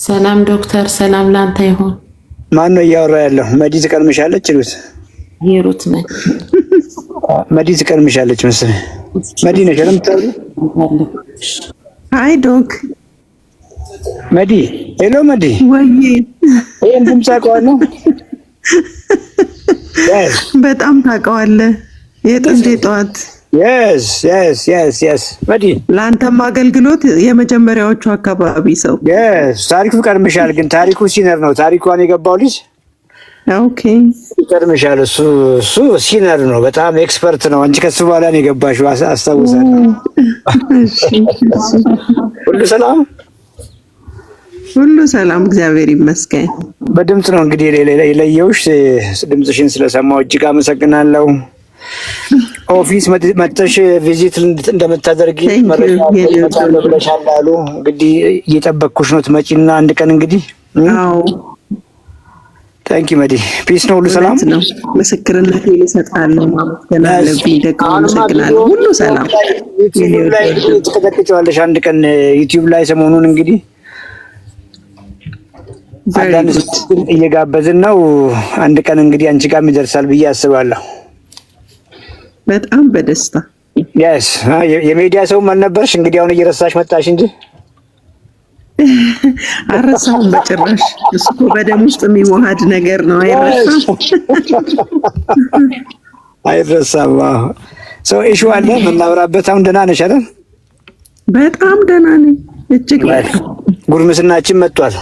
ሰላም ዶክተር፣ ሰላም ላንተ ይሁን። ማን ነው እያወራ ያለው? መዲ ትቀርምሻለች ሩት? ሂሩት ነኝ። መዲ ትቀርምሻለች መሰለኝ። መዲ ነሽ አይደል? አይ ዶክ መዲ። ሄሎ መዲ። ወይ ይሄን ድምጽ አውቀዋለሁ። በጣም ታውቀዋለህ። የጥንት ጠዋት yes መዲ። ለአንተም አገልግሎት የመጀመሪያዎቹ አካባቢ ሰው ታሪኩ ቀርምሻል። ግን ታሪኩ ሲነር ነው። ታሪኳን የገባው ልጅ ኦኬ ቀርምሻል። እሱ ሲነር ነው። በጣም ኤክስፐርት ነው። አንቺ ከሱ በኋላ ነው የገባሽው አስታውሳለሁ። ሁሉ ሰላም ሁሉ ሰላም፣ እግዚአብሔር ይመስገን። በድምጽ ነው እንግዲህ የለየውሽ። ድምጽሽን ስለሰማሁ እጅግ አመሰግናለሁ። ኦፊስ መጥተሽ ቪዚት እንደምታደርጊ መረጃ ብለሻል አሉ። እንግዲህ እየጠበቅኩሽ ነው ትመጪና አንድ ቀን እንግዲህ። አዎ ታንኪ መዲ። ፒስ ነው። ሁሉ ሰላም ነው። ምስክርነት ይሰጣለሁ። ማመስገን አለብኝ። ደግሞ አመሰግናለሁ። ሁሉ ሰላም። ዩቲዩብ ላይ ትቀጠቅጫለሽ አንድ ቀን ዩቲዩብ ላይ ሰሞኑን እንግዲህ እየጋበዝን ነው። አንድ ቀን እንግዲህ አንቺ ጋርም ይደርሳል ብዬ አስባለሁ። በጣም በደስታ yes የሚዲያ ሰው አልነበርሽ እንግዲህ አሁን እየረሳሽ መጣሽ እንጂ አረሳውም በጭራሽ። እሱ በደም ውስጥ የሚዋሃድ ነገር ነው። አይረሳም። ሰው ኢሹ አለ የምናወራበት። አሁን ደህና ነሽ አይደል? በጣም ደህና ነኝ። እጅግ ጉርምስናችን መጥቷል።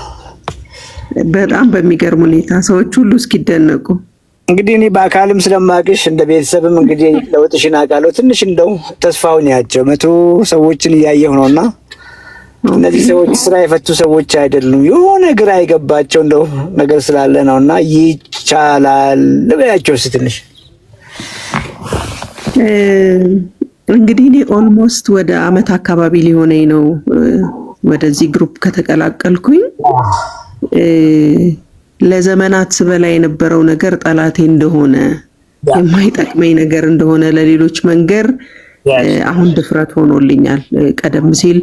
በጣም በሚገርም ሁኔታ ሰዎች ሁሉ እስኪደነቁ እንግዲህ እኔ በአካልም ስለማቅሽ እንደ ቤተሰብም እንግዲህ ለውጥሽን አውቃለሁ። ትንሽ እንደው ተስፋውን ያቸው 100 ሰዎችን እያየሁ ነውና እነዚህ ሰዎች ስራ የፈቱ ሰዎች አይደሉም። የሆነ ግራ አይገባቸው እንደው ነገር ስላለ ነውና ይቻላል ለበያቸው ትንሽ እንግዲህ እኔ ኦልሞስት ወደ አመት አካባቢ ሊሆነኝ ነው ወደዚህ ግሩፕ ከተቀላቀልኩኝ። ለዘመናት ስበላ የነበረው ነገር ጠላቴ እንደሆነ የማይጠቅመኝ ነገር እንደሆነ ለሌሎች መንገር አሁን ድፍረት ሆኖልኛል። ቀደም ሲል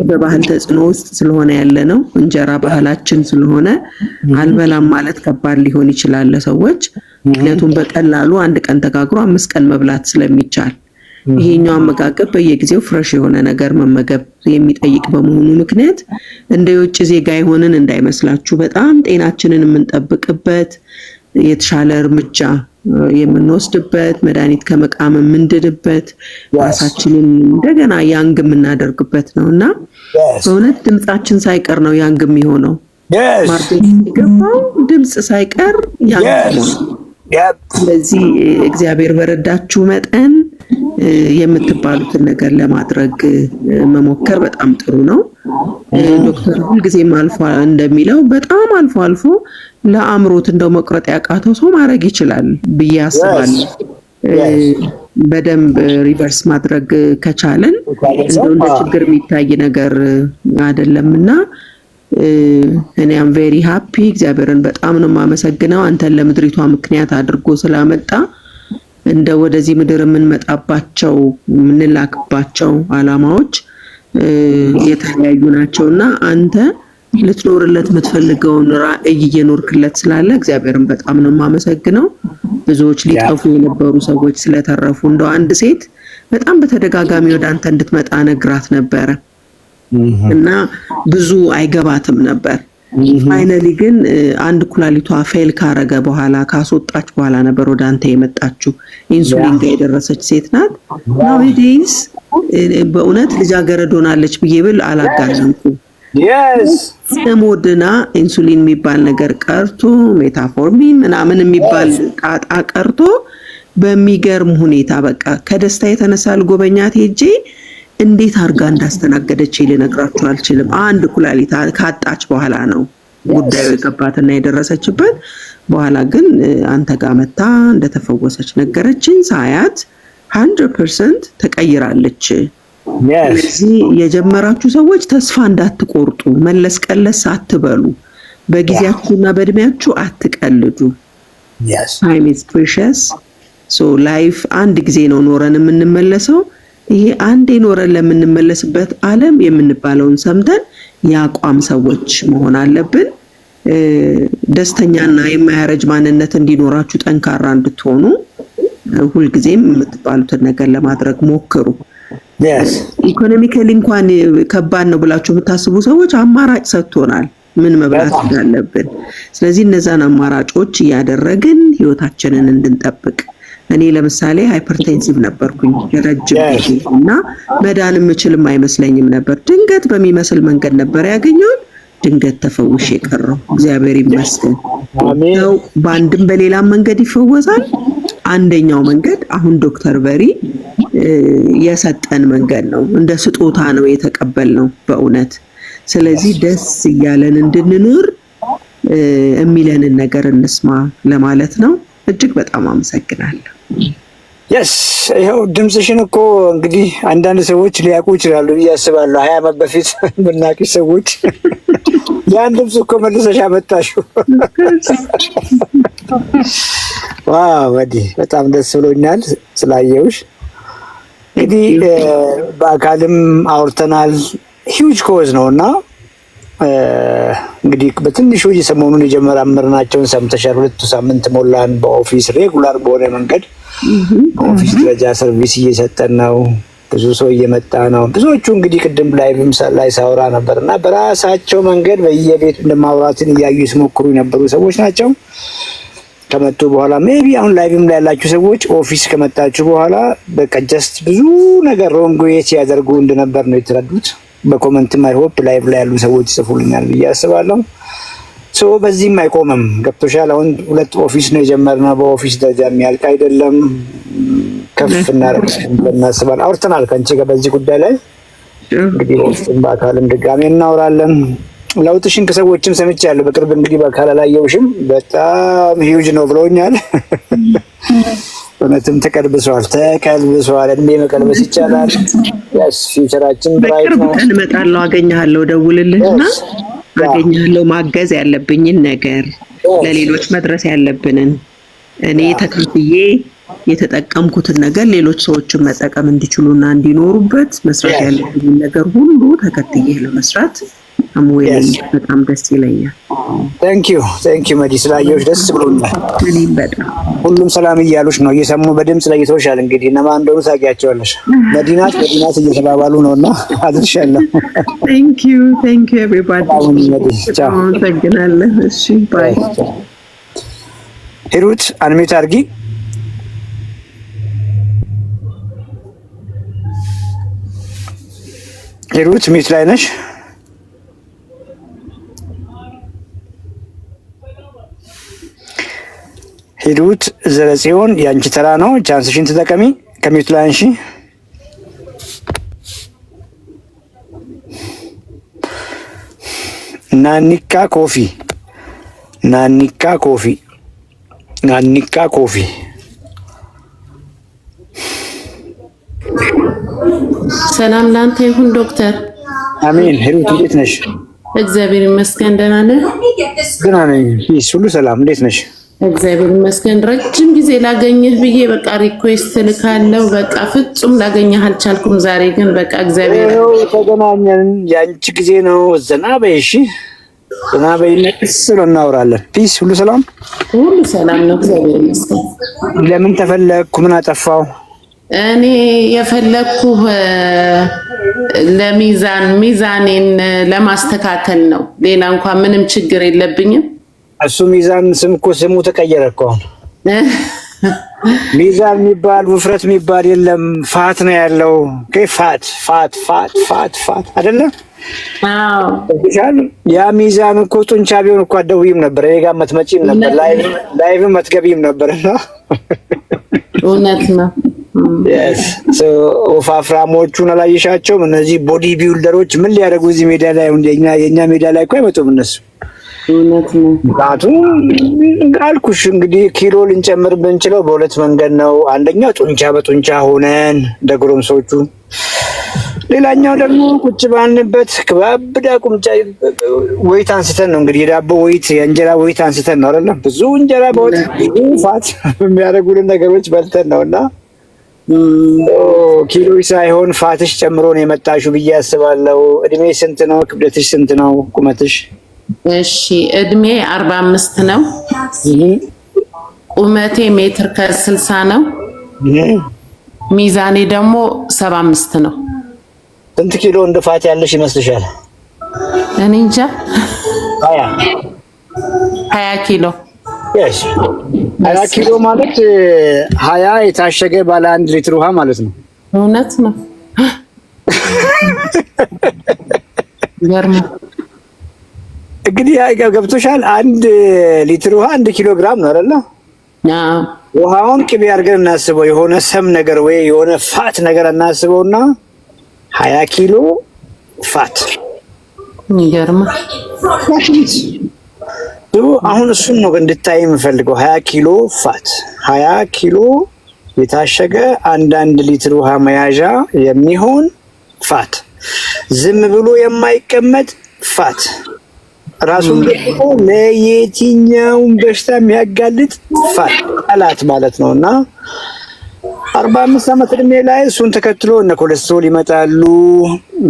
በባህል ተጽዕኖ ውስጥ ስለሆነ ያለ ነው። እንጀራ ባህላችን ስለሆነ አልበላም ማለት ከባድ ሊሆን ይችላል ለሰዎች። ምክንያቱም በቀላሉ አንድ ቀን ተጋግሮ 5 ቀን መብላት ስለሚቻል ይሄኛው አመጋገብ በየጊዜው ፍሬሽ የሆነ ነገር መመገብ የሚጠይቅ በመሆኑ ምክንያት እንደ የውጭ ዜጋ ይሆንን እንዳይመስላችሁ። በጣም ጤናችንን የምንጠብቅበት የተሻለ እርምጃ የምንወስድበት መድኃኒት ከመቃም የምንድንበት ራሳችንን እንደገና ያንግ የምናደርግበት ነውና በእውነት ድምጻችን ሳይቀር ነው ያንግ የሚሆነው። ማርኬት ሲገባው ድምጽ ሳይቀር ያንግ ነው። ስለዚህ እግዚአብሔር በረዳችሁ መጠን የምትባሉትን ነገር ለማድረግ መሞከር በጣም ጥሩ ነው። ዶክተር ሁልጊዜም አልፎ እንደሚለው በጣም አልፎ ለአእምሮት እንደው መቁረጥ ያቃተው ሰው ማድረግ ይችላል ብዬ አስባለሁ። በደንብ ሪቨርስ ማድረግ ከቻለን እንደው እንደ ችግር የሚታይ ነገር አይደለምና እኔ አም ቬሪ ሃፒ። እግዚአብሔርን በጣም ነው የማመሰግነው አንተን ለምድሪቷ ምክንያት አድርጎ ስላመጣ። እንደ ወደዚህ ምድር የምንመጣባቸው የምንላክባቸው አላማዎች የተለያዩ ናቸውና አንተ ልትኖርለት የምትፈልገውን ራዕይ እየኖርክለት ስላለ እግዚአብሔርን በጣም ነው የማመሰግነው። ብዙዎች ሊጠፉ የነበሩ ሰዎች ስለተረፉ እንደው አንድ ሴት በጣም በተደጋጋሚ ወደ አንተ እንድትመጣ ነግራት ነበረ እና ብዙ አይገባትም ነበር። ፋይናሊ ግን አንድ ኩላሊቷ ፌል ካረገ በኋላ ካስወጣች በኋላ ነበር ወደ አንተ የመጣችው። ኢንሱሊን ጋር የደረሰች ሴት ናት። ናውዴይስ በእውነት ልጃገረድ ሆናለች ብዬ ብል አላጋነንኩም። ሞድና ኢንሱሊን የሚባል ነገር ቀርቶ ሜታፎርሚን ምናምን የሚባል ጣጣ ቀርቶ በሚገርም ሁኔታ በቃ ከደስታ የተነሳ ልጎበኛት ሄጄ እንዴት አርጋ እንዳስተናገደች ልነግራችሁ አልችልም። አንድ ኩላሊት ካጣች በኋላ ነው ጉዳዩ የገባትና የደረሰችበት። በኋላ ግን አንተ ጋር መጣ እንደተፈወሰች ነገረችኝ። ሳያት 100% ተቀይራለች። ስለዚህ የጀመራችሁ ሰዎች ተስፋ እንዳትቆርጡ፣ መለስ ቀለስ አትበሉ፣ በጊዜያችሁና በእድሜያችሁ አትቀልዱ። time is precious. so life አንድ ጊዜ ነው ኖረን የምንመለሰው። ይሄ አንዴ ኖረን ለምንመለስበት ዓለም የምንባለውን ሰምተን የአቋም ሰዎች መሆን አለብን። ደስተኛና የማያረጅ ማንነት እንዲኖራችሁ ጠንካራ እንድትሆኑ ሁልጊዜም የምትባሉትን ነገር ለማድረግ ሞክሩ። ኢኮኖሚካሊ እንኳን ከባድ ነው ብላችሁ የምታስቡ ሰዎች አማራጭ ሰጥቶናል ምን መብላት እንዳለብን። ስለዚህ እነዛን አማራጮች እያደረግን ህይወታችንን እንድንጠብቅ። እኔ ለምሳሌ ሃይፐርቴንሲቭ ነበርኩኝ ረጅም ጊዜ እና መዳን የምችልም አይመስለኝም ነበር። ድንገት በሚመስል መንገድ ነበር ያገኘሁት። ድንገት ተፈውሼ ቀረሁ። እግዚአብሔር ይመስገን። ሰው በአንድም በሌላም መንገድ ይፈወሳል። አንደኛው መንገድ አሁን ዶክተር በሪ የሰጠን መንገድ ነው። እንደ ስጦታ ነው የተቀበልነው በእውነት። ስለዚህ ደስ እያለን እንድንኖር የሚለንን ነገር እንስማ ለማለት ነው። እጅግ በጣም አመሰግናለሁ። ይኸው ድምፅሽን እኮ እንግዲህ አንዳንድ ሰዎች ሊያውቁ ይችላሉ ብዬ አስባለሁ። 20 ዓመት በፊት ብናውቅሽ ሰዎች ያን ድምፅ እኮ መልሰሽ አመጣሽው። ዋው ወዲህ በጣም ደስ ብሎኛል ስላየሁሽ። እንግዲህ በአካልም አውርተናል። ሂውጅ ኮዝ ነውና እንግዲህ በትንሹ የሰሞኑን የጀመርናቸውን ሰምተሻል። 2 ሳምንት ሞላን። በኦፊስ ሬጉላር በሆነ መንገድ በኦፊስ ደረጃ ሰርቪስ እየሰጠን ነው። ብዙ ሰው እየመጣ ነው። ብዙዎቹ እንግዲህ ቅድም ላይቭም ላይ ሳውራ ነበርና በራሳቸው መንገድ በየቤቱ እንደማውራትን እያዩ ሲሞክሩ የነበሩ ሰዎች ናቸው። ከመጡ በኋላ ሜቢ አሁን ላይቭም ላይ ያላችሁ ሰዎች ኦፊስ ከመጣችሁ በኋላ በቃ ጀስት ብዙ ነገር ሮንግ ዌይ ሲያደርጉ እንደነበር ነው የተረዱት። በኮሜንትም አይ ሆፕ ላይቭ ላይ ያሉ ሰዎች ይጽፉልኛል ብዬ አስባለሁ። ሶ በዚህም አይቆምም። ገብቶሻል። አሁን 2 ኦፊስ ነው የጀመርነው። በኦፊስ ደረጃ የሚያልቅ አይደለም። ከፍ እናስባለን። አውርተናል ከአንቺ ጋር በዚህ ጉዳይ ላይ እንግዲህ በአካልም ድጋሜ እናወራለን። ለውጥሽን ከሰዎችም ሰምቻለሁ በቅርብ። እንግዲህ በአካል አላየሁሽም፣ በጣም ሂውጅ ነው ብለውኛል። እውነትም ተቀልብሷል። እድሜ መቀልበስ ይቻላል። ፊውቸራችን ብራይት ነው። ቀን እመጣለሁ፣ አገኘሃለሁ፣ ደውልልህና አገኘሃለሁ። ማገዝ ያለብኝን ነገር ለሌሎች መድረስ ያለብንን እኔ ተካፍዬ የተጠቀምኩትን ነገር ሌሎች ሰዎችን መጠቀም እንዲችሉና እንዲኖሩበት መስራት ያለብኝን ነገር ሁሉ ተከትዬ ለመስራት በጣም ደስ ይለኛል። ታንክ ዩ መዲ፣ ስላየሁሽ ደስ ብሎኛል። ሁሉም ሰላም እያሉሽ ነው፣ እየሰሙ በድምጽ ለይተውሻል። እንግዲህ እነማን እንደሆኑ ታውቂያቸዋለሽ። መዲናት እየተባባሉ ነውና አድርሻለሁ። ታንክ ዩ ኤቨሪባዲ። አመሰግናለሁ። እሺ ባይ። ሂሩት አንሚት አድርጊ። ሂሩት ሚት ላይ ነሽ? ሂሩት ዘረጽዮን ያንቺ ተራ ነው። ቻንስሽን ተጠቀሚ። ከሚት ላይ አንሺ። ናኒካ ኮፊ ሰላም ላንተ ይሁን ዶክተር። አሜን። ሂሩት እንዴት ነሽ? እግዚአብሔር ይመስገን ደህና ነህ? ደህና ነኝ። ሁሉ ሰላም። እንዴት ነሽ? እግዚአብሔር ይመስገን። ረጅም ጊዜ ላገኘህ ብዬ በቃ ሪኩዌስት ልካለሁ። በቃ ፍጹም ላገኘህ አልቻልኩም። ዛሬ ግን በቃ እግዚአብሔር ተገናኘን። ያንቺ ጊዜ ነው። ዘና በይ እሺ። ዘና በይና እናወራለን። ፒስ። ሁሉ ሰላም ነው። እግዚአብሔር ይመስገን። ለምን ተፈለግኩ? ምን አጠፋው? እኔ የፈለግኩህ ሚዛኔን ለማስተካከል ነው። ሌላ እንኳን ምንም ችግር የለብኝም። እሱ ሚዛን ስሙ ተቀየረ እኮ። ሚዛን የሚባል ውፍረት የሚባል የለም። ፋት ነው ያለው። ፋት አይደለ? አዎ። ያ ሚዛን እኮ ጡንቻ ቢሆን እኮ አትደውይም ነበር። እኔ ጋር መትመጪም ነበር። ላይቭ መትገቢም ነበርና እውነት ነው። ወፋፍራሞቹን አላየሻቸውም? እነዚህ ቦዲ ቢልደሮች ምን ሊያደርጉ እዚህ ሜዳ ላይ? የኛ ሜዳ ላይ እኮ አይመጡም እነሱ። እውነት ነው። ምክንያቱም አልኩሽ እንግዲህ ኪሎ ልንጨምር ብንችለው በሁለት መንገድ ነው። አንደኛው ጡንቻ በጡንቻ ሆነን እንደ ጎረምሶቹ፣ ሌላኛው ደግሞ ቁጭ ባልንበት ከባብዳ ቁምጫ ወይት አንስተን ነው። እንግዲህ የዳቦ ወይት የእንጀራ ወይት አንስተን ነው አይደለም? ብዙ እንጀራ በወጥ ፋት የሚያደርጉልን ነገሮች በልተን ነውና ኪሎሽ ሳይሆን ፋትሽ ጨምሮ ነው የመጣሽው ብዬ አስባለሁ። እድሜ ስንት ነው? ክብደትሽ ስንት ነው? ቁመትሽ? እሺ እድሜ 45 ነው። ቁመቴ ሜትር ከ60 ነው። ሚዛኔ ደግሞ 75 ነው። ስንት ኪሎ እንደ ፋት ያለሽ ይመስልሻል? እኔ እንጃ 20 ኪሎ። yes 20 ኪሎ ማለት 20 የታሸገ ባለ 1 ሊትር ውሃ ማለት ነው። እውነት ነው። ገርማ እንግዲህ ገብቶሻል። 1 ሊትር ውሃ 1 ኪሎ ግራም ነው አይደል? አዎ። ውሃውን ቅቤ አድርገን እናስበው፣ የሆነ ሰም ነገር ወይ የሆነ ፋት ነገር እናስበውና 20 ኪሎ ፋት ይገርማ። አሁን እሱን ነው እንድታይ የምፈልገው። 20 ኪሎ ፋት፣ 20 ኪሎ የታሸገ 1 ሊትር ውሃ መያዣ የሚሆን ፋት፣ ዝም ብሎ የማይቀመጥ ፋት፣ ራሱን ደግሞ ለየትኛውም በሽታ የሚያጋልጥ ፋት ጠላት ማለት ነውና 45 ዓመት እድሜ ላይ እሱን ተከትሎ እነ ኮሌስትሮል ይመጣሉ፣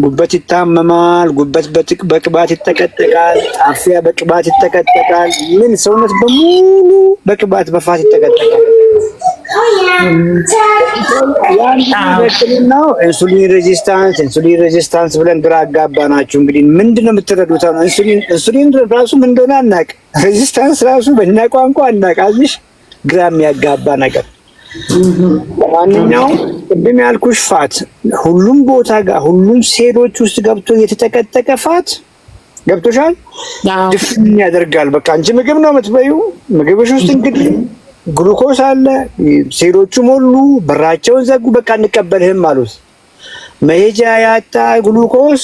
ጉበት ይታመማል፣ ጉበት በቅባት ይጠቀጠቃል፣ ጣፊያ በቅባት ይጠቀጠቃል፣ ምን ሰውነት በሙሉ በቅባት በፋት ይጠቀጠቃል። ነው ኢንሱሊን ሬዚስታንስ ብለን ግራ አጋባናችሁ። እንግዲህ ምንድነው የምትረዱት? ኢንሱሊን ራሱ ምን እንደሆነ አናቅ፣ ሬዚስታንስ ራሱ በእኛ ቋንቋ አናቅ። አዚሽ ግራ የሚያጋባ ነገር። ማንኛውም ቅድም ያልኩሽ ፋት ሁሉም ቦታ ጋር ሁሉም ሴሎች ውስጥ ገብቶ የተጠቀጠቀ ፋት ገብቶሻል፣ ድፍን ያደርጋል። በቃ አንቺ ምግብ ነው የምትበይው፣ ምግብሽ ውስጥ እንግዲህ ግሉኮስ አለ። ሴሎቹ ሞሉ፣ በራቸውን ዘጉ፣ በቃ እንቀበልህም አሉት። መሄጃ ያጣ ግሉኮስ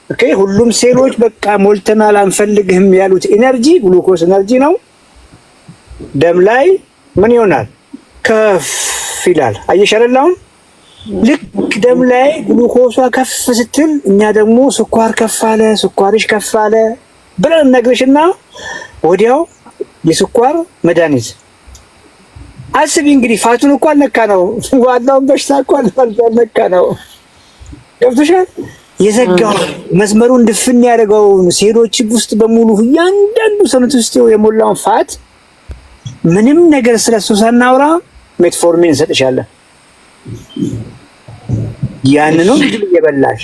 ኦኬ። ሁሉም ሴሎች በቃ ሞልተናል አንፈልግህም ያሉት ኢነርጂ ግሉኮስ ኢነርጂ ነው። ደም ላይ ምን ይሆናል? ከፍ ይላል። አየሽ አይደል? አሁን ልክ ደም ላይ ግሉኮሷ ከፍ ስትል እኛ ደግሞ ስኳር ከፍ አለ፣ ስኳርሽ ከፍ አለ ብለን ነግርሽና ወዲያው የስኳር መድኃኒት አስቢ። እንግዲህ ፋቱን እኮ አልነካ ነው፣ ዋናውን በሽታ እኮ አልነካ ነው። ገብቶሻል? የዘጋው መስመሩን ድፍን ያደረገው ሴሎች ውስጥ በሙሉ እያንዳንዱ ሰውነት ውስጥ የሞላውን ፋት ምንም ነገር ስለሱ ሳናወራ ሜትፎርሚን እንሰጥሻለን። ያንኑ ምግብ እየበላሽ፣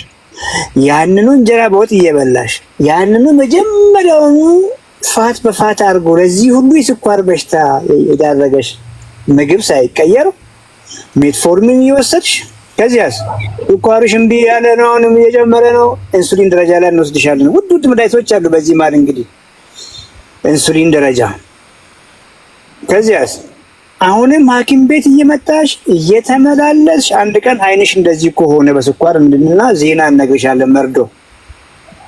ያንኑ እንጀራ በወጥ እየበላሽ፣ ያንኑ መጀመሪያውኑ ፋት በፋት አድርጎ ለዚህ ሁሉ የስኳር በሽታ የዳረገሽ ምግብ ሳይቀየር ሜትፎርሚን እየወሰድሽ፣ ከዚያስ ስኳርሽ እምቢ ያለ ነው፣ አሁንም እየጨመረ ነው፣ ኢንሱሊን ደረጃ ላይ እንወስድሻለን። ውድ መድኃኒቶች አሉ በዚህ ማለት እንግዲህ ኢንሱሊን ደረጃ። ከዚያስ አሁንም ሐኪም ቤት እየመጣሽ እየተመላለስሽ አንድ ቀን አይንሽ እንደዚህ ከሆነ በስኳር እንድንና ዜና እነግርሻለን መርዶ።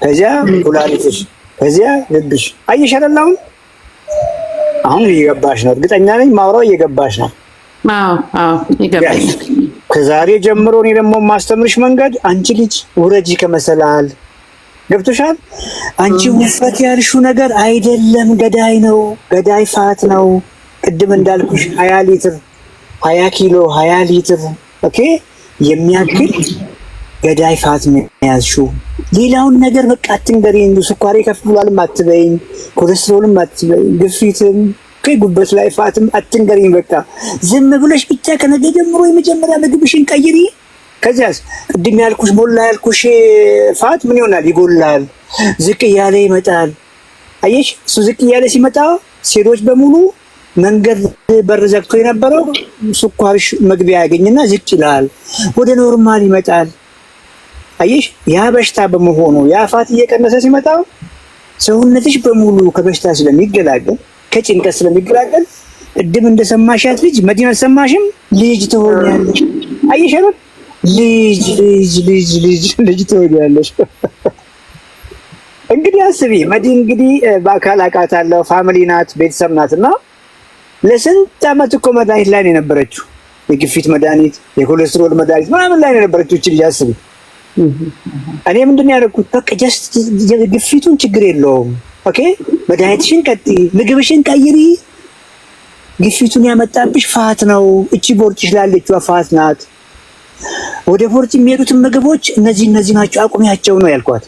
ከዚያ ኩላሊትሽ፣ ከዚያ ልብሽ። አየሽ አይደል? አሁን እየገባሽ ነው። እርግጠኛ ነኝ ማውራው እየገባሽ ነው። አዎ ይገባሽ። ከዛሬ ጀምሮ እኔ ደግሞ ማስተምርሽ መንገድ አንቺ ልጅ ውረጂ ከመሰላል። ገብቶሻል? አንቺ ውፍረት ያልሽው ነገር አይደለም፣ ገዳይ ነው፣ ገዳይ ፋት ነው። ቅድም እንዳልኩሽ 20 ሊትር 20 ኪሎ 20 ሊትር ኦኬ የሚያክል ገዳይ ፋት መያዝሽው። ሌላውን ነገር በቃ አትንገሪኝ። ስኳሬ ከፍ ብሏልም አትበይኝ፣ ኮሌስትሮልም አትበይኝ፣ ግፊትም ጉበት ላይ ፋትም አትንገሪኝ። በቃ ዝም ብለሽ ብቻ ከነገ ጀምሮ የመጀመሪያ ምግብሽን ቀይሪ። ከዚያስ ቅድም ያልኩሽ ሞላ ያልኩሽ ፋት ምን ይሆናል? ይጎላል፣ ዝቅ እያለ ይመጣል። አየሽ? እሱ ዝቅ እያለ ሲመጣ ሴሎች በሙሉ መንገድ በር ዘግቶ የነበረው ስኳርሽ መግቢያ ያገኝና ዝቅ ይላል፣ ወደ ኖርማል ይመጣል። አየሽ? ያ በሽታ በመሆኑ ያ ፋት እየቀነሰ ሲመጣ ሰውነትሽ በሙሉ ከበሽታ ስለሚገላገል ከጭንቀት ስለሚገላገል ቅድም እንደሰማሻት ልጅ መዲና ሰማሽም ልጅ ትሆኛለሽ። አየሽ አይደል? ልጅ ትሆኛለሽ። እንግዲህ አስቢ መዲ እንግዲህ በአካል አውቃታለሁ፣ ፋሚሊ ናት፣ ቤተሰብ ናትና ለስንት ዓመት እኮ መድኃኒት ላይ ነው የነበረችው። የግፊት መድኃኒት፣ የኮሌስትሮል መድኃኒት ምናምን ላይ ነው የነበረችው። እቺ ልጅ አስቢ። እኔ ምንድን ነው ያደረኩት? በቃ ጀስት ግፊቱን ችግር የለውም ኦኬ፣ መድኃኒትሽን ቀጥይ፣ ምግብሽን ቀይሪ። ግፊቱን ያመጣብሽ ፋት ነው። እቺ ቦርጭሽ ላለችው ፋት ናት። ወደ ቦርጭ የሚሄዱትን ምግቦች እነዚህ ናቸው አቁሚያቸው ነው ያልኳት።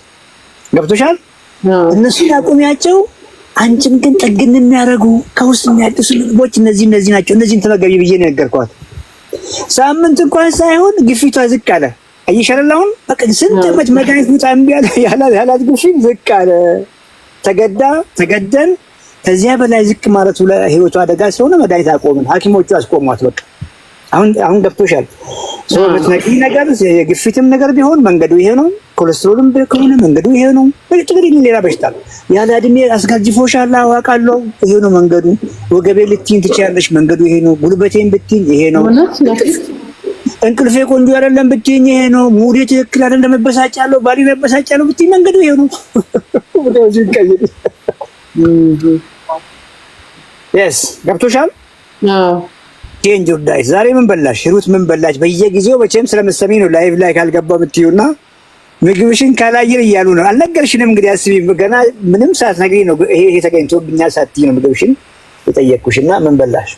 ገብቶሻል? እነሱን አቁሚያቸው፣ አንቺን ግን ጠግን የሚያደርጉ ከውስጥ የሚያድሱ ምግቦች እነዚህ ናቸው፣ እነዚህን ተመገቢ ብዬ ነው የነገርኳት። ሳምንት እንኳን ሳይሆን ግፊቷ ዝቅ አለ። አይሻልም? አሁን በቃ ስንት ዓመት መድኃኒት በጣም ያላት ግፊት ዝቅ አለ። ተገደን ከዚያ በላይ ዝቅ ማለቱ ለህይወቱ አደጋ ስለሆነ መድኃኒት አቆምን። ሐኪሞቹ አስቆሟት። በቃ አሁን ገብቶሻል? በትነቂ ነገር የግፊትም ነገር ቢሆን መንገዱ ይሄ ነው። ኮሌስትሮልም ከሆነ መንገዱ ይሄ ነው። ጥቅልል ሌላ በሽታ ያለ እድሜ አስጋጅፎሻል፣ አዋቃለሁ። ይሄ ነው መንገዱ። ወገቤ ልትይኝ ትችያለሽ፣ መንገዱ ይሄ ነው። ጉልበቴን ብትይኝ ይሄ ነው። እንቅልፌ ቆንጆ አይደለም ብትይኝ ይሄ ነው። ሙዴ ትክክል አይደለም፣ መበሳጫለሁ፣ ባሌ መበሳጫለሁ ብትይኝ መንገዱ ይሄ ነው። yes ገብቶሻል? ቼንጅ ዩር ዳይት። ዛሬ ምን በላሽ ሂሩት? ምን በላሽ? በየጊዜው መቼም ስለምትሰሚኝ ነው ላይቭ ላይ ካልገባው ብትዩና ምግብሽን ካላየር እያሉ ነው። አልነገርሽንም። እንግዲህ አስቢ፣ ገና ምንም ሳትነግሪኝ ነው ይሄ ተገኝቶብኛል ሳትይ ነው ምግብሽን የጠየቅኩሽና ምን በላሽ?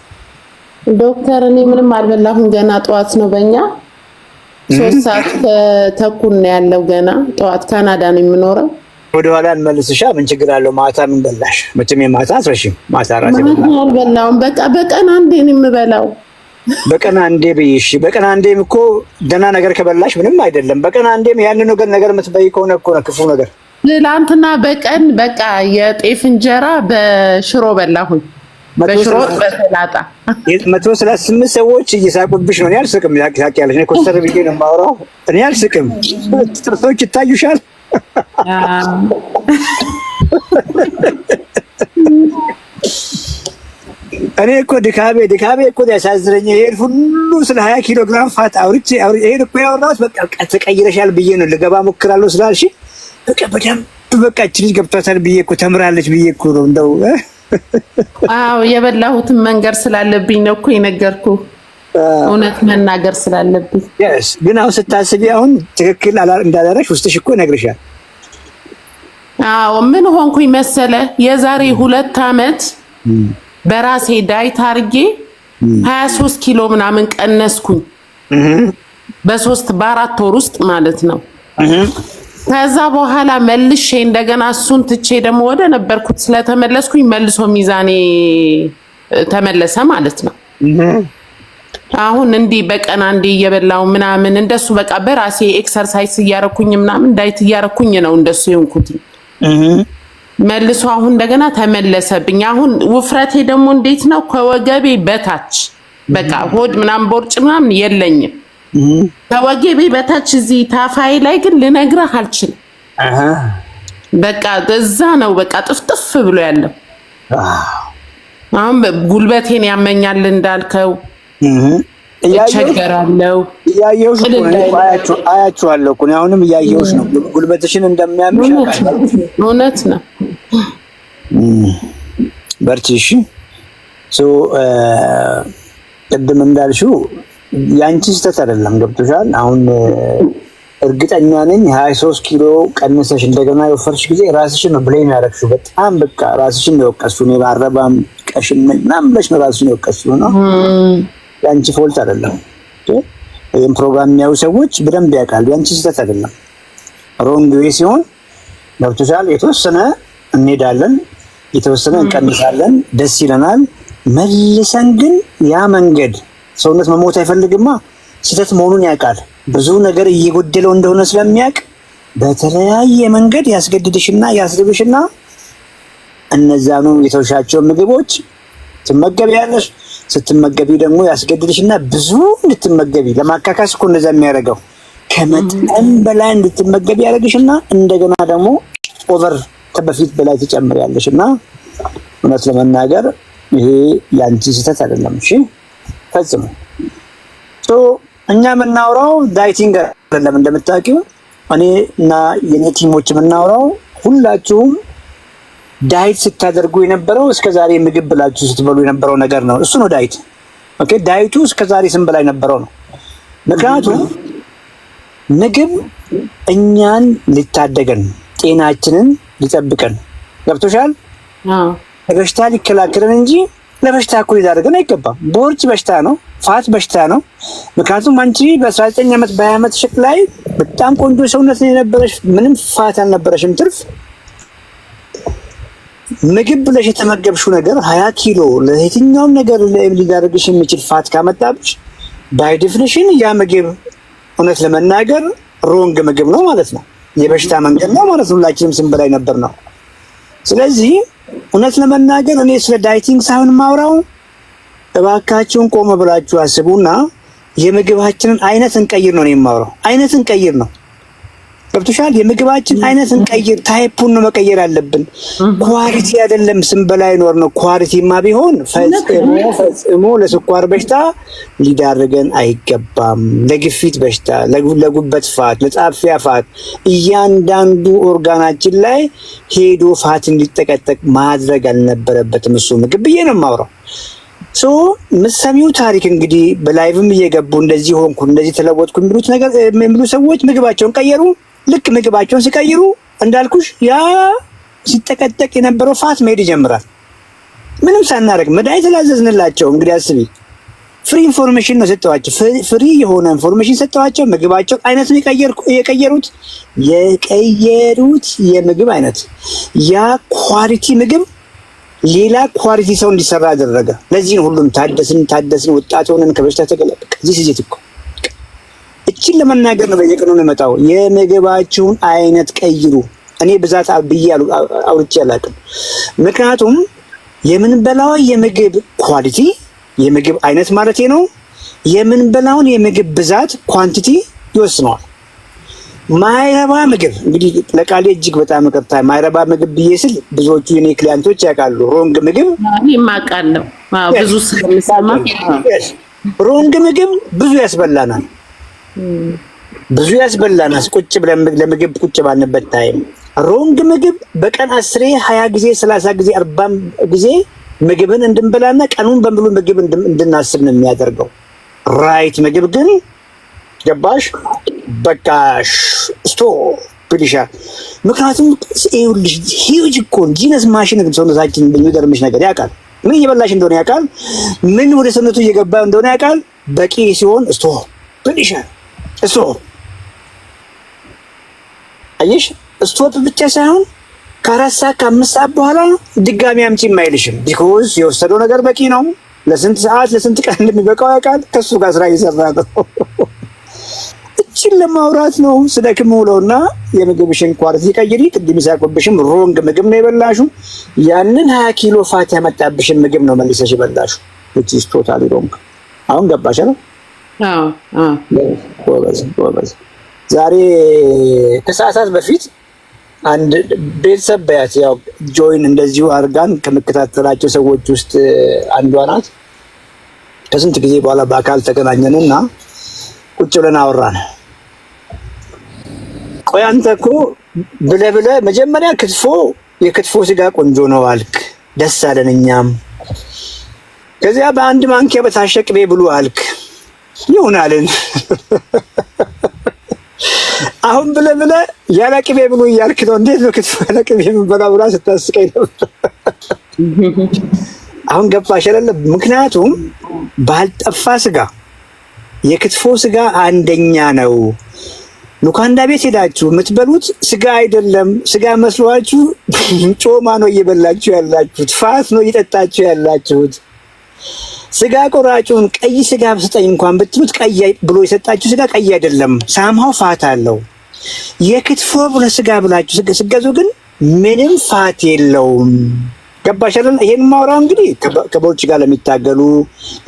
ዶክተር እኔ ምንም አልበላሁም። ገና ጠዋት ነው፣ በእኛ 3 ሰዓት ተኩል ነው ያለው። ገና ጠዋት ካናዳ ነው የምኖረው። ወደ ኋላ እንመልስሻ። ምን ችግር አለው? ማታ ምን በላሽ? መቼም የማታ አስረሽም። ማታ ራሴ አልበላሁም። በቀን አንዴ ነው የምበላው። በቀን አንዴ ብይሽ፣ በቀን አንዴም እኮ ደህና ነገር ከበላሽ ምንም አይደለም። በቀን አንዴም ያንን ነገር የምትበይ ከሆነ እኮ ነው ክፉ ነገር። ትናንትና በቀን በቃ የጤፍ እንጀራ በሽሮ በላሁኝ። በሽሮ በሰላጣ 138 ሰዎች እየሳቁብሽ ነው። እኔ አልስቅም። ታውቂያለሽ፣ እኔ ኮስተር ብዬ ነው የማወራው። እኔ አልስቅም። ጥርሶች ይታዩሻል። እኔ እኮ ድካቤ እኮ ያሳዝነኝ። ይሄን ሁሉ ስለ 20 ኪሎ ግራም ፋት አውርቼ ይሄን እኮ ያወራሁት በቃ ተቀይረሻል ብዬ ነው። ልገባ ሞክራለሁ ስላልሽ በቃ በደምብ በቃ እቺ ልጅ ገብቷታል ብዬ እኮ ተምራለች ብዬ እኮ ነው እንደው አዎ የበላሁትን መንገር ስላለብኝ ነው እኮ የነገርኩህ። እውነት መናገር ስላለብኝ። ግን አሁን ስታስቢ አሁን ትክክል እንዳደረግሽ ውስጥሽ እኮ ይነግርሻል። አዎ ምን ሆንኩኝ መሰለ? የዛሬ 2 ዓመት በራሴ ዳይት አድርጌ 23 ኪሎ ምናምን ቀነስኩኝ። በ4 ወር ውስጥ ማለት ነው። ከዛ በኋላ መልሼ እንደገና እሱን ትቼ ደግሞ ወደ ነበርኩት ስለተመለስኩኝ መልሶ ሚዛኔ ተመለሰ ማለት ነው። አሁን እንዲህ በቀን አንዴ እየበላው ምናምን እንደሱ በቃ በራሴ ኤክሰርሳይዝ እያረኩኝ ምናምን ዳይት እያረኩኝ ነው እንደሱ የሆንኩት። መልሶ አሁን እንደገና ተመለሰብኝ። አሁን ውፍረቴ ደግሞ እንዴት ነው? ከወገቤ በታች በቃ ሆድ ምናምን ቦርጭ ምናምን የለኝም። ከወገቤ በታች እዚህ ታፋይ ላይ ግን ልነግርህ አልችልም። በቃ እዛ ነው በቃ ጥፍጥፍ ብሎ ያለው። አሁን ጉልበቴን ያመኛል እንዳልከው እቸገራለሁ። እያየሁሽ ነው። አያችኋለሁ እኮ አሁንም እያየሁሽ ነው ጉልበትሽን እንደሚያምሽ። እውነት ነው። በርቺ እሺ። ቅድም እንዳልሽው ያንቺ ስህተት አይደለም። ገብቶሻል? አሁን እርግጠኛ ነኝ 23 ኪሎ ቀንሰሽ እንደገና የወፈርሽ ጊዜ ራስሽን ነው ብሌም ያደረግሽው። በጣም በቃ ራስሽን ነው የወቀስሽው። እኔ ባረባም ቀሽም ምናምን ብለሽ ነው ራስሽን የወቀስሽው ነው። ያንቺ ፎልት አይደለም። ይሄን ፕሮግራም የሚያዩ ሰዎች በደንብ ያውቃሉ። ያንቺ ስህተት አይደለም። ሮንግ ዌይ ሲሆን ገብቶሻል? የተወሰነ እንሄዳለን፣ የተወሰነ እንቀንሳለን፣ ደስ ይለናል። መልሰን ግን ያ መንገድ ሰውነት መሞት አይፈልግማ። ስህተት መሆኑን ያውቃል። ብዙ ነገር እየጎደለው እንደሆነ ስለሚያውቅ በተለያየ መንገድ ያስገድድሽና ያስርብሽና እነዛኑ የተውሻቸው ምግቦች ትመገቢያለሽ። ስትመገቢ ደግሞ ያስገድድሽና ብዙ እንድትመገቢ ለማካካስ እኮ እንደዛ የሚያደርገው ከመጠን በላይ እንድትመገቢ ያደርግሽና እንደገና ደግሞ ኦቨር ከበፊት በላይ ትጨምሪያለሽና እውነት ለመናገር ይሄ ያንቺ ስህተት አይደለም። እሺ ፈጽሞ እኛ የምናወራው ዳይቲንግ አይደለም። እንደምታውቂው እኔ እና የኔ ቲሞች የምናወራው ሁላችሁም ዳይት ስታደርጉ የነበረው እስከዛሬ ምግብ ብላችሁ ስትበሉ የነበረው ነገር ነው። እሱ ነው ዳይት። ኦኬ ዳይቱ እስከዛሬ ስንበላ የነበረው ነው። ምክንያቱም ምግብ እኛን ሊታደገን ጤናችንን ሊጠብቀን ገብቶሻል? በሽታ ሊከላከለን እንጂ ለበሽታ እኮ ሊዳርገን አይገባም። ቦርጭ በሽታ ነው፣ ፋት በሽታ ነው። ምክንያቱም አንቺ በ19 ዓመት በ20 ዓመት ሽክ ላይ በጣም ቆንጆ ሰውነት የነበረሽ ምንም ፋት አልነበረሽም ትርፍ ምግብ ብለሽ የተመገብሽው ነገር 20 ኪሎ ለየትኛውም ነገር ሊዳርግሽ የሚችል ፋት ካመጣብሽ ባይ ዲፊኒሽን ያ ምግብ እውነት ለመናገር ሮንግ ምግብ ነው ማለት ነው። የበሽታ መንገድ ነው ማለት ነው። ሁላችንም ስንበላይ ነበር ነው። ስለዚህ እውነት ለመናገር እኔ ስለ ዳይቲንግ ሳይሆን ማውራው እባካችሁን ቆም ብላችሁ አስቡና የምግባችንን አይነት እንቀይር ነው የማውራው። አይነት እንቀይር ነው። ገብቶሻል? የምግባችን አይነት እንቀይር፣ ታይፑን ነው መቀየር አለብን። ኳሊቲ አይደለም ስንበላ ይኖር ነው። ኳሊቲማ ቢሆን ፈጽሞ ለስኳር በሽታ ሊዳርገን አይገባም። ለግፊት በሽታ፣ ለጉበት ፋት፣ ለጣፊያ ፋት እያንዳንዱ ኦርጋናችን ላይ ሄዶ ፋት እንዲጠቀጠቅ ማድረግ አልነበረበትም እሱ ምግብ ብዬ ነው የማውራው። ምሰሚው ታሪክ እንግዲህ በላይቭም እየገቡ እንደዚህ ሆንኩ እንደዚህ ተለወጥኩ የሚሉት ነገር የሚሉ ሰዎች ምግባቸውን ቀየሩ። ልክ ምግባቸውን ሲቀይሩ እንዳልኩሽ ያ ሲጠቀጠቅ የነበረው ፋት መሄድ ይጀምራል። ምንም ሳናደርግ መድኃኒት ላዘዝንላቸው እንግዲህ አስቢ። ፍሪ ኢንፎርሜሽን ነው ሰጠዋቸው። ፍሪ የሆነ ኢንፎርሜሽን ሰጠዋቸው። ምግባቸው አይነት ነው የቀየሩት የምግብ አይነት ያ ኳሊቲ ምግብ ሌላ ኳሊቲ ሰው እንዲሰራ አደረገ። ለዚህ ነው ሁሉም ታደስን ወጣት ሆነን ከበሽታ ተገለጠ። እዚህ ሲጀት እኮ እቺን ለመናገር ነው በየቀኑ ነው የመጣው። የምግባችሁን አይነት ቀይሩ። እኔ ብዛት ብዬ አውርቼ አላውቅም። ምክንያቱም የምንበላው የምግብ ኳሊቲ የምግብ አይነት ማለት ነው የምንበላውን የምግብ ብዛት ኳንቲቲ ይወስነዋል። ማይረባ ምግብ እንግዲህ ለቃሌ እጅግ በጣም ይቅርታ፣ ማይረባ ምግብ ብዬ ስል ብዙዎቹ የኔ ክሊያንቶች ያውቃሉ። ሮንግ ምግብ ማቃለው ብዙ ስለምሰማ ሮንግ ምግብ ብዙ ያስበላናል። ቁጭ ብለን ለምግብ ቁጭ ባልንበት ታይም ሮንግ ምግብ በቀን 10 20 ጊዜ 30 ጊዜ 40 ጊዜ ምግብን እንድንበላና ቀኑን በሙሉ ምግብ እንድናስብ ነው የሚያደርገው። ራይት ምግብ ግን ገባሽ በቃ ስቶፕ። ምክንያቱም ይኸውልሽ ሂውጅ እኮ ጂነስ ማሽን ሰውነታችን በሚገርምሽ ነገር ያውቃል። ምን እየበላሽ እንደሆነ ያውቃል። ምን ወደ ሰውነቱ እየገባ እንደሆነ ያውቃል። በቂ ሲሆን ስቶፕ ይልሻል። ስቶፕ አየሽ፣ ስቶፕ ብቻ ሳይሆን ከ4 ሰዓት ከ5 ሰዓት በኋላ ድጋሚ አምጪም አይልሽም። ቢኮዝ የወሰደው ነገር በቂ ነው። ለስንት ሰዓት ለስንት ቀን እንደሚበቃው ያውቃል። ከሱ ጋር ስራ እየሰራ ነው። እቺን ለማውራት ነው ስለክም ውለውና የምግብሽን ኳሊቲ ቀይሪ። ቅድም ሳይቆብሽም ሮንግ ምግብ ነው የበላሹ። ያንን 20 ኪሎ ፋት ያመጣብሽን ምግብ ነው መልሰሽ የበላሹ። which is totally wrong። አሁን ገባሽ አይደል? ወበዝ ዛሬ ከሰዓታት በፊት አንድ ቤተሰብ በያት ያው ጆይን እንደዚሁ አርጋን ከመከታተላቸው ሰዎች ውስጥ አንዷ ናት። ከስንት ጊዜ በኋላ በአካል ተገናኘንና ቁጭ ብለን አወራን። ቆይ አንተ እኮ ብለህ መጀመሪያ የክትፎ ስጋ ቆንጆ ነው አልክ፣ ደስ አለን እኛም። ከዚያ በአንድ ማንኪያ በታሸ ቅቤ ብሉ አልክ፣ ይሆናልን። አሁን ብለህ ያለ ቅቤ ብሉ እያልክ ነው። እንዴት ነው ክትፎ ያለ ቅቤ የምንበላው ብላ ስታስቀኝ ነበር። አሁን ገባሽ አይደለ? ምክንያቱም ባልጠፋ ስጋ የክትፎ ስጋ አንደኛ ነው። ሉካንዳ ቤት ሄዳችሁ የምትበሉት ስጋ አይደለም። ስጋ መስሏችሁ ጮማ ነው እየበላችሁ ያላችሁት፣ ፋት ነው እየጠጣችሁ ያላችሁት። ስጋ ቆራጩን ቀይ ስጋ ስጠኝ እንኳን ብትሉት ቀይ ብሎ የሰጣችሁ ስጋ ቀይ አይደለም፣ ሳምሃው ፋት አለው። የክትፎ ስጋ ብላችሁ ስገዙ ግን ምንም ፋት የለውም። ገባሽ አይደል? ይሄን ማውራው እንግዲህ ከቦርጭ ጋር ለሚታገሉ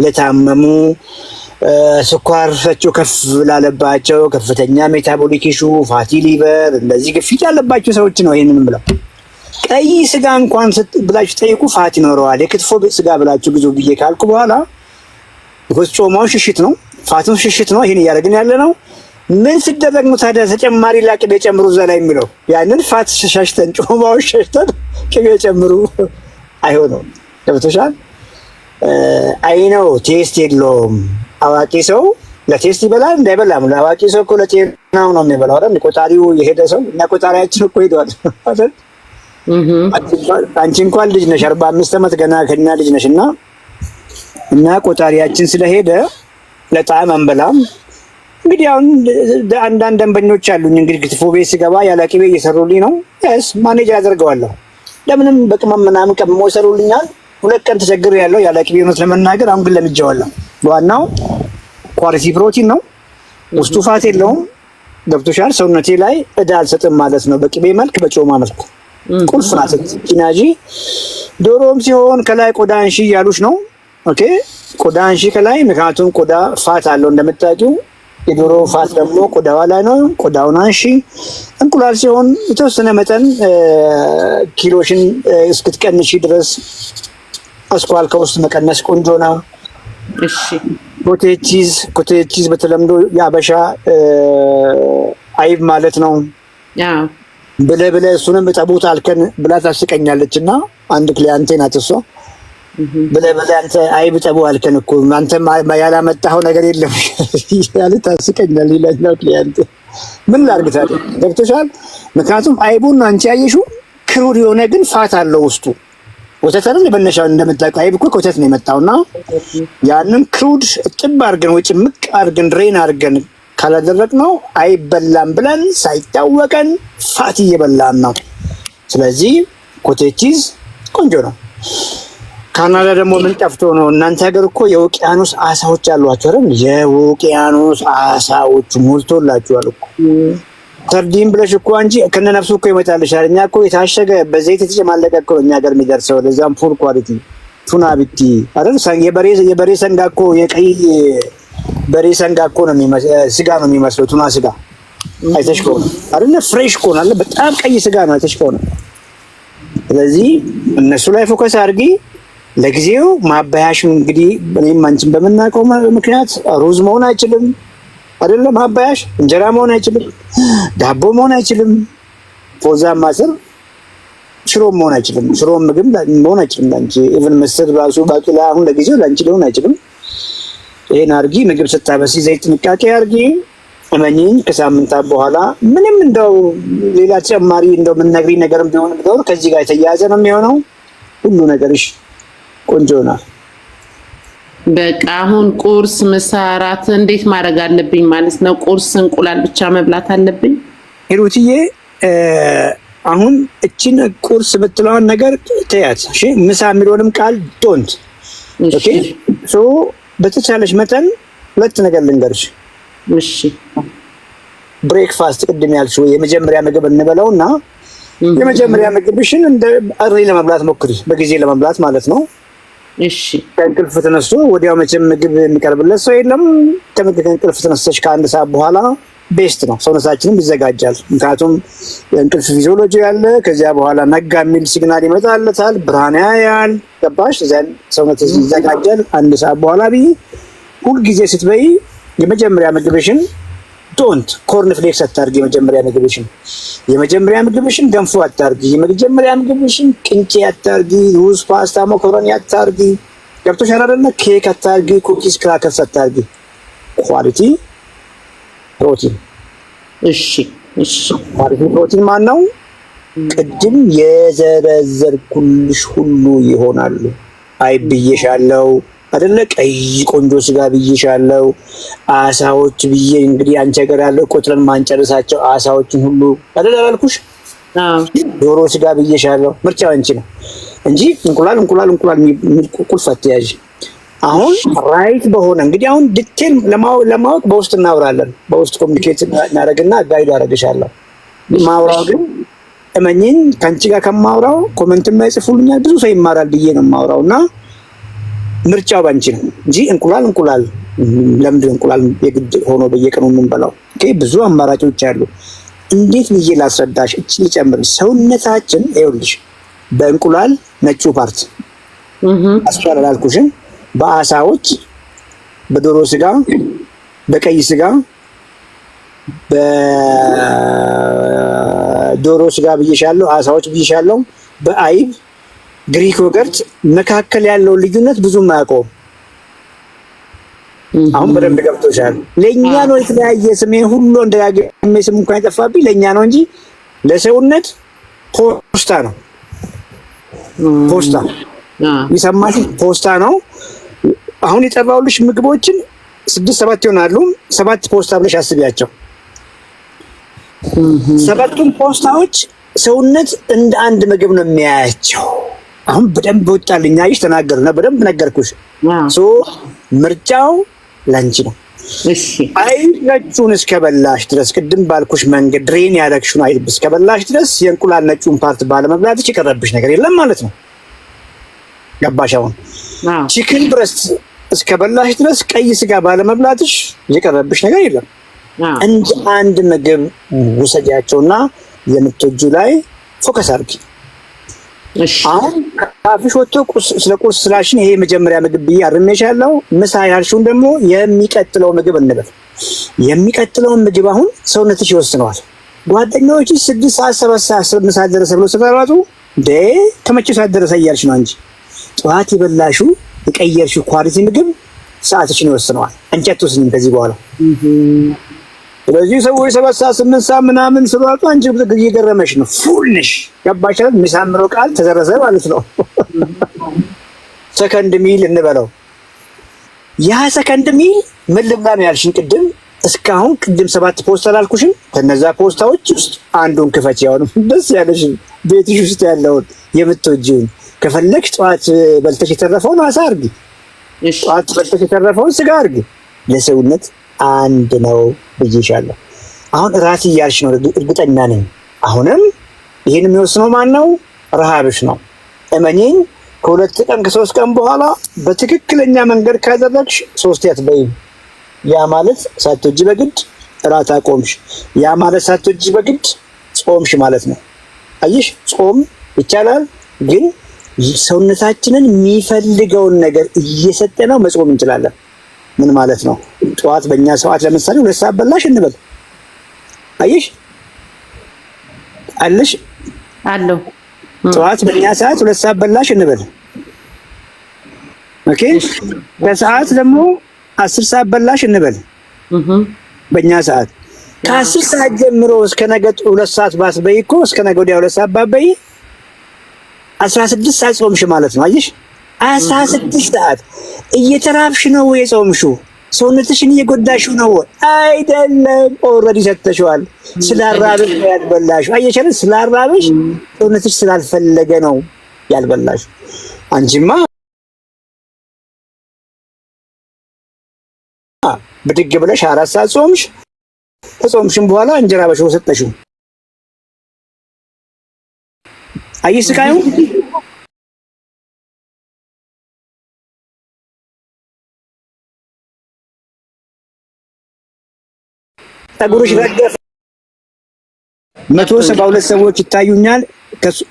ለታመሙ፣ ስኳራቸው ከፍ ላለባቸው፣ ከፍተኛ ሜታቦሊክ ኢሹ፣ ፋቲ ሊቨር፣ እንደዚህ ግፊት ያለባቸው ሰዎች ነው ይሄንን ብለው። ቀይ ስጋ እንኳን ብላችሁ ጠይቁ ፋት ይኖረዋል። የክትፎ ስጋ ብላችሁ ግዙ ብዬ ካልኩ በኋላ ጮማው ሽሽት ነው፣ ፋቱን ሽሽት ነው። ይሄን እያደረግን ያለ ነው። ምን ሲደረግ ነው ታዲያ ተጨማሪ ቅቤ ጨምሩ እዛ ላይ የሚለው? ያንን ፋት ሸሽተን ጮማውን ሸሽተን ቅቤ ጨምሩ አይሆንም። ገብቶሻል? አይ ነው ቴስት የለውም። አዋቂ ሰው ለቴስት ይበላል እንዳይበላም። አዋቂ ሰው እኮ ለጤናው ነው የሚበላው አይደል? ቆጣሪው የሄደ ሰው እና ቆጣሪያችን እኮ ሄዷል አይደል? አንቺ እንኳን ልጅ ነሽ፣ 45 ዓመት ገና ከኛ ልጅ ነሽና እና ቆጣሪያችን ስለሄደ ለጣዕም አንበላም። እንግዲህ አሁን አንዳንድ ደንበኞች አሉኝ። እንግዲህ ክትፎ ቤት ስገባ ያለ ቅቤ እየሰሩልኝ ነው። ያስ ማኔጅ አደርገዋለሁ። ለምንም በቅመም ምናምን ቀምሞ ይሰሩልኛል። 2 ቀን ተቸግሬያለሁ ያለ ቅቤ እውነት ለመናገር። አሁን ግን ለምጄዋለሁ። ዋናው ኳሊቲ ፕሮቲን ነው፣ ውስጡ ፋት የለውም። ገብቶሻል? ሰውነቴ ላይ እዳ አልሰጥም ማለት ነው። በቅቤ መልክ በጮማ መልክ ቁልፍ ናት ኪናጂ። ዶሮም ሲሆን ከላይ ቆዳ አንሺ እያሉሽ ነው። ኦኬ ቆዳ አንሺ ከላይ፣ ምክንያቱም ቆዳ ፋት አለው እንደምታውቂው። የዶሮ ፋት ደግሞ ቆዳዋ ላይ ነው። ቆዳውን አንሺ። እንቁላል ሲሆን የተወሰነ መጠን ኪሎሽን እስክትቀንሺ ድረስ አስኳል ከውስጥ መቀነስ ቆንጆ ነው። እሺ ኮቴጅ ቺዝ በተለምዶ የአበሻ አይብ ማለት ነው። ብለ እሱንም እጠቡት አልከን ብላ ታስቀኛለች። እና አንድ ክሊያንቴ ናት እሷ። ብለ አንተ አይብ ጠቡ አልከን እኮ አንተ ያላመጣኸው ነገር የለም ያለ ታስቀኛል። ይላኛው ክሊያንቴ ምን ላድርግ ታዲያ? ገብቶሻል? ምክንያቱም አይቡን አንቺ ያየሽው ክሩድ የሆነ ግን ፋት አለው ውስጡ። ወተት አይደል በነሻው እንደምታውቀው አይብ እኮ ከወተት ነው የመጣውና ያንን ክሩድ ጥብ አድርገን ወይ ጭምቅ አድርገን ድሬን አድርገን ካላደረግነው አይበላም ብለን ሳይታወቀን ፋት እየበላን ነው። ስለዚህ ኮቴጅ ቺዝ ቆንጆ ነው። ካናዳ ደግሞ ምን ጠፍቶ ነው? እናንተ ሀገር እኮ የውቅያኖስ አሳዎች አሏቸው አይደል? የውቅያኖስ አሳዎች ሞልቶላችኋል እኮ። ሰርዲን ብለሽ እኮ አንቺ ከነነፍሱ እኮ ይመጣልሻል። እኛ እኮ የታሸገ በዘይት የተጨማለቀ እኮ እኛ ሀገር የሚደርሰው። ለዛም ፉል ኳሊቲ ቱና ቢቲ አይደል? የበሬ ሰንጋ እኮ የቀይ በሬ ሰንጋ እኮ ነው ስጋ ነው የሚመስለው። ቱና ስጋ አይተሽ ከሆነ አይደል? ፍሬሽ እኮ ነው፣ በጣም ቀይ ስጋ ነው። አይተሽ ከሆነ ስለዚህ እነሱ ላይ ፎከስ አድርጊ። ለጊዜው ማባያሽ እንግዲህ እኔም አንቺን በምናውቀው ምክንያት ሩዝ መሆን አይችልም አይደለም? ማባያሽ እንጀራ መሆን አይችልም፣ ዳቦ መሆን አይችልም፣ ፎዛ ማሰር ሽሮ መሆን አይችልም። ሽሮ ምግብ መሆን አይችልም ላንቺ። ኢቭን ምስር ራሱ ባቂላ አሁን ለጊዜው ላንቺ ሊሆን አይችልም። ይሄን አርጊ። ምግብ ስታበሲ ዘይት ጥንቃቄ አርጊ። እመኚኝ ከሳምንታት በኋላ ምንም እንደው ሌላ ተጨማሪ እንደው ምን ነግሪ ነገርም ቢሆን እንደው ከዚህ ጋር የተያያዘ ነው የሚሆነው። ሁሉ ነገርሽ ቆንጆ ነው። በቃ አሁን ቁርስ፣ ምሳ፣ እራት እንዴት ማድረግ አለብኝ ማለት ነው? ቁርስ እንቁላል ብቻ መብላት አለብኝ? ሂሩትዬ አሁን እቺን ቁርስ የምትለዋን ነገር ተያት። እሺ ምሳ የሚለውንም ቃል ዶንት። ኦኬ ሶ በተቻለሽ መጠን 2 ነገር ልንገርሽ። እሺ ብሬክፋስት ቅድም ያልሽው የመጀመሪያ ምግብ እንበለውና የመጀመሪያ ምግብሽን እንደ አርሊ ለመብላት ሞክሪ፣ በጊዜ ለመብላት ማለት ነው። እሺ ከእንቅልፍ ተነስቶ ወዲያው መቼም ምግብ የሚቀርብለት ሰው የለም። ከእንቅልፍ ተነስተሽ ከ1 ሰዓት በኋላ ቤስት ነው፣ ሰውነታችንም ይዘጋጃል። ምክንያቱም የእንቅልፍ ፊዚዮሎጂ ያለ ከዚያ በኋላ ነጋ የሚል ሲግናል ይመጣለታል፣ ብርሃን ያያል። ገባሽ? እዚያን ሰውነት ይዘጋጃል። 1 ሰዓት በኋላ ሁልጊዜ ስትበይ የመጀመሪያ ምግብሽን ዶንት ኮርን ፍሌክስ አታርጊ። የመጀመሪያ ምግብሽን ገንፎ አታርጊ። የመጀመሪያ ምግብሽን ቅንጬ አታርጊ። ሩዝ፣ ፓስታ፣ መኮረኒ አታርጊ። ገብቶሻል አይደለ? ኬክ አታርጊ። ኩኪስ፣ ክራከርስ አታርጊ። ኳሊቲ ፕሮቲን። እሺ ኳሊቲ ፕሮቲን ማን ነው? ቅድም የዘረዘርኩልሽ ሁሉ ይሆናሉ። አይብዬሻለው አይደለ? ቀይ ቆንጆ ስጋ ብዬሻለው። አሳዎች ብዬ እንግዲህ አንቺ ሀገር ያለው ቆጥረን ማንጨርሳቸው አሳዎችን ሁሉ አይደለ አላልኩሽ? ዶሮ ስጋ ብዬሻለው። ምርጫው አንቺ ነው እንጂ እንቁላል ቁልፍ አትያዥ። አሁን ራይት በሆነ እንግዲህ አሁን ዲቴል ለማወቅ በውስጥ እናወራለን። በውስጥ ኮሚኒኬት እናደርግና ጋይድ አደርግሻለሁ። ማውራው ግን እመኚኝ ከአንቺ ጋር ከማውራው ኮሜንት የማይጽፉልኛል ብዙ ሰው ይማራል ብዬ ነው የማውራውና ምርጫው ባንቺ ነው እንጂ እንቁላል ለምንድን እንቁላል የግድ ሆኖ በየቀኑ የምንበላው? ኦኬ ብዙ አማራጮች አሉ። እንዴት ብዬ ላስረዳሽ? እቺ ልጨምር። ሰውነታችን ይኸውልሽ በእንቁላል ነጩ ፓርት አስኳል አልኩሽም። በአሳዎች፣ በዶሮ ስጋ፣ በቀይ ስጋ፣ በዶሮ ስጋ ብዬሻለሁ፣ አሳዎች ብዬሻለሁ፣ በአይብ ግሪክ ዮገርት መካከል ያለው ልዩነት ብዙም አያውቀውም። አሁን በደንብ ገብቶሻል። ለኛ ነው የተለያየ ስሜ ሁሉ እንደያገኘ ስም እንኳን የጠፋብኝ ለኛ ነው እንጂ ለሰውነት ፖስታ ነው። ፖስታ ይሰማሽ? ፖስታ ነው። አሁን የጠራሁልሽ ምግቦችን 6-7 ይሆናሉ። 7 ፖስታ ብለሽ አስቢያቸው። 7ቱም ፖስታዎች ሰውነት እንደ አንድ ምግብ ነው የሚያያቸው። አሁን በደንብ ወጣልኝ። አይሽ ተናገርና በደንብ ነገርኩሽ። ምርጫው ላንቺ ነው። እሺ አይ ነጩን እስከበላሽ ድረስ ቅድም ባልኩሽ መንገድ ድሬን ያደረግሽውን አይብ እስከበላሽ ድረስ የእንቁላል ነጩን ፓርት ባለመብላትሽ የቀረብሽ ነገር የለም ማለት ነው። ገባሽ? አሁን ቺክን ብረስት እስከበላሽ ድረስ ቀይ ስጋ ባለመብላትሽ የቀረብሽ ነገር የለም። እንደ አንድ ምግብ ውሰጃቸውና የምትወጁ ላይ ፎከስ አድርጊ። አሁን ካፍሽ ወጥቶ ስለ ቁርስ ስላልሽኝ ይሄ መጀመሪያ ምግብ ብዬ አርሜሻለሁ። ምሳ ያልሽውን ደግሞ የሚቀጥለው ምግብ እንበል። የሚቀጥለውን ምግብ አሁን ሰውነትሽ ይወስነዋል። ጓደኞች 6 ሰዓት 7 ሰዓት ምሳ ደረሰ ብሎ ሲፈራጡ ከመቼ ሰዓት ደረሰ እያልሽ ነው እንጂ ጠዋት የበላሽው የቀየርሽው ኳሊቲ ምግብ ሰዓትሽን ይወስነዋል። አንቺ አትወስኝም ከዚህ በኋላ። ስለዚህ ሰዎች 7 ሰዓት 8 ሰዓት ምናምን ስለዋጡ አንቺ እየገረመሽ ነው። ፉል ነሽ። ገባሽ? የሚሳምረው ቃል ተዘረዘ ማለት ነው። ሰከንድ ሚል እንበለው። ያ ሰከንድ ሚል ምን ልብላ ነው ያልሽኝ ቅድም? እስካሁን ቅድም 7 ፖስታ አላልኩሽም? ከነዛ ፖስታዎች ውስጥ አንዱን ክፈች። ያውንም ደስ ያለሽ ቤትሽ ውስጥ ያለውን የምትወጂውን ከፈለግሽ ጠዋት በልተሽ የተረፈውን አሳ አርጊ። ጠዋት በልተሽ የተረፈውን ስጋ አርጊ። ለሰውነት አንድ ነው ብዬሻለሁ። አሁን ራስ እያልሽ ነው እርግጠኛ ነኝ። አሁንም ይሄን የሚወስነው ማን ነው? ረሃብሽ ነው። እመኚኝ፣ ከ2 ቀን ከ3 ቀን በኋላ በትክክለኛ መንገድ ካደረግሽ 3 አትበይም። ያ ማለት ሳትወጂ በግድ ራት አቆምሽ። ያ ማለት ሳትወጂ በግድ ጾምሽ ማለት ነው። አየሽ፣ ጾም ይቻላል፣ ግን ሰውነታችንን የሚፈልገውን ነገር እየሰጠነው መጾም እንችላለን። ምን ማለት ነው? ጠዋት በእኛ ሰዓት ለምሳሌ 2 ሰዓት በላሽ እንበል። አየሽ አለሽ አለው። ጠዋት በእኛ ሰዓት 2 ሰዓት በላሽ እንበል። ኦኬ። በሰዓት ደግሞ 10 ሰዓት በላሽ እንበል። በእኛ ሰዓት ከ10 ሰዓት ጀምሮ እስከ ነገ 2 ሰዓት ባስበይ እኮ እስከ ነገ ወዲያ 2 ሰዓት ባበይ 16 ሰዓት ጾምሽ ማለት ነው። አየሽ 16 ሰዓት እየተራብሽ ነው የጾምሽው። ሰውነትሽን እየጎዳሽው ነው አይደለም። ኦልሬዲ ሰጥተሽዋል። ስላራብሽ ነው ያልበላሽው። አየሽ፣ ስላራብሽ ሰውነትሽ ስላልፈለገ ነው ያልበላሽው። አንቺማ ብድግ ብለሽ 4 ሰዓት ጾምሽ። ከጾምሽም በኋላ እንጀራ በሽሮ ሰጠሽው። አየሽ ስቃዩ። ፀጉርሽ ረገፈ። 172 ሰዎች ይታዩኛል።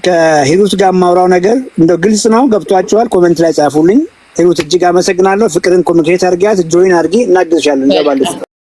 ከሂሩት ጋር የማወራው ነገር እንደው ግልጽ ነው፣ ገብቷቸዋል? ኮሜንት ላይ ጻፉልኝ። ሂሩት እጅግ አመሰግናለሁ። ፍቅርን ኮሚኒኬት አድርጊያት፣ ጆይን አድርጊ፣ እናግዝሻለን። እንገባለን።